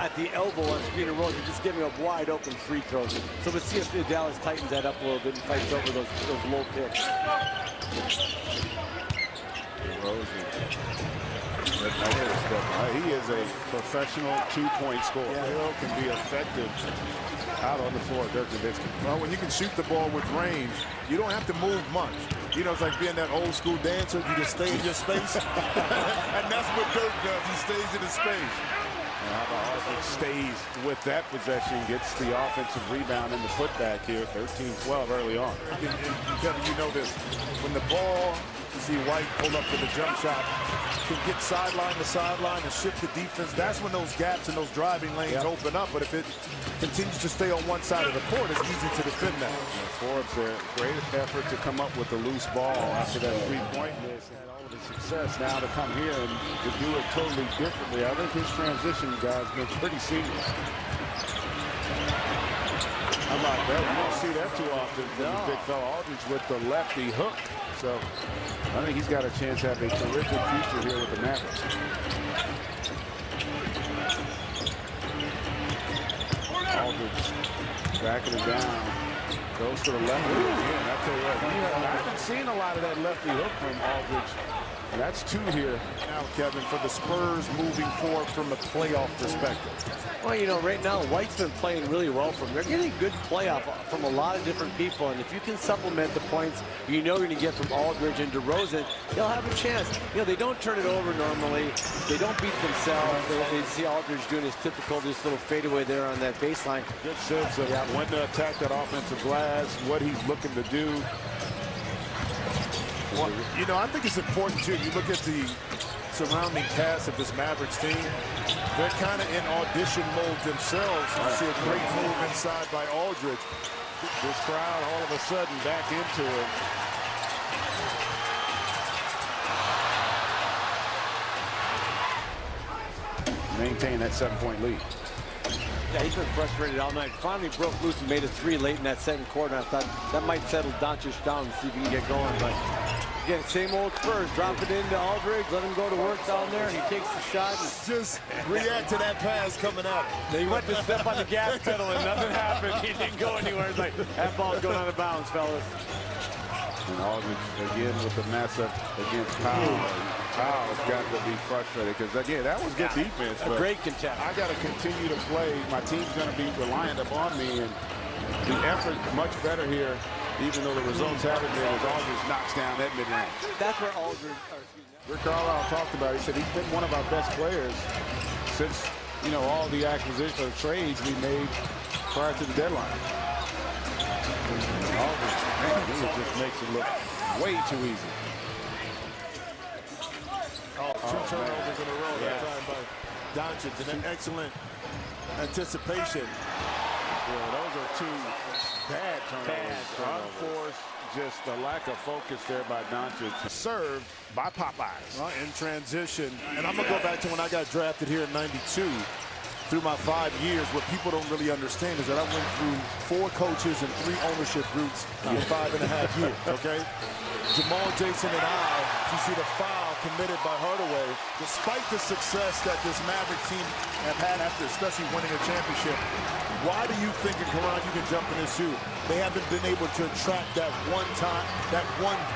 at the elbow on screen and roll. You're just giving up wide open free throws. So we'll see if Dallas tightens that up a little bit and fights over those low picks. He is a professional two-point scorer. Yeah. Can be effective Out on the floor, Dirk Nowitzki. Well, when you can shoot the ball with range, you don't have to move much. You know, it's like being that old school dancer. You just stay in your space. And that's what Dirk does. He stays in his space. How about Aldridge stays with that possession, gets the offensive rebound and the putback here, 13-12 early on. Kevin, you know this. When the ball, you see White pull up to the jump shot, can get sideline to sideline and shift the defense. That's when those gaps and those driving lanes open up. But if it continues to stay on one side of the court, it's easy to defend that. Forbes there, great effort to come up with the loose ball after that three-point miss. Had all of the success now to come here and to do it totally differently. I think his transition, guys, been pretty seamless. How about that? You don't see that too often from the big fella Aldridge with the lefty hook. So I think he's got a chance to have a terrific future here with the Mavericks. Aldridge backing it down. Goes to the left again. I tell you what, I haven't seen a lot of that lefty hook from Aldridge. And that's two here. Now, Kevin, for the Spurs moving forward from a playoff perspective. Well, you know, right now, White's been playing really well for them. They're getting good playoff from a lot of different people. And if you can supplement the points you know you're going to get from Aldridge and DeRozan, they'll have a chance. You know, they don't turn it over normally. They don't beat themselves. They see Aldridge doing his typical, this little fadeaway there on that baseline. Good sense of when to attack that offensive glass, what he's looking to do. Well, you know, I think it's important, too. You look at the surrounding cast of this Mavericks team. They're kind of in audition mode themselves. You see a great move inside by Aldridge. This crowd all of a sudden back into it. Maintain that 7-point lead. Yeah, he's been frustrated all night. Finally broke loose and made a three late in that second quarter. I thought that might settle Doncic down and see if he can get going. But again, same old Spurs. Drop it into Aldridge, let him go to work down there. He takes the shot. And just react to that pass coming out. He went to step on the gas pedal and nothing happened. He didn't go anywhere. It's like, that ball's going out of bounds, fellas. And Aldridge again with the mess up against Powell. Powell's got to be frustrated because, again, that was good defense. A great contest. I got to continue to play. My team's going to be reliant upon me, and the effort much better here, even though the results haven't been, as Aldridge knocks down that mid-range. That's where Aldridge, Rick Carlisle talked about it. He said he's been one of our best players since, you know, all the acquisition or trades we made prior to the deadline. Aldridge, man, he just makes it look way too easy. Two turnovers in a row that time by Doncic, and an excellent anticipation. Yeah, those are two bad turnovers. Unforced, just a lack of focus there by Doncic. Served by Popeyes. In transition. And I'm going to go back to when I got drafted here in '92. Through my 5 years, what people don't really understand is that I went through 4 coaches and 3 ownership groups in 5.5 years, okay? Jamal, Jason, and I, you see the foul committed by Hardaway. Despite the success that this Maverick team have had after especially winning a championship, why do you think, and Karan, you can jump in this too, they haven't been able to attract that one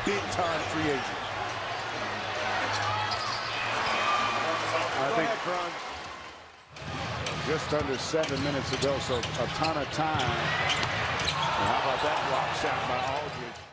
big-time free agent? I think just under 7 minutes ago, so a ton of time. And how about that block shot by Aldridge?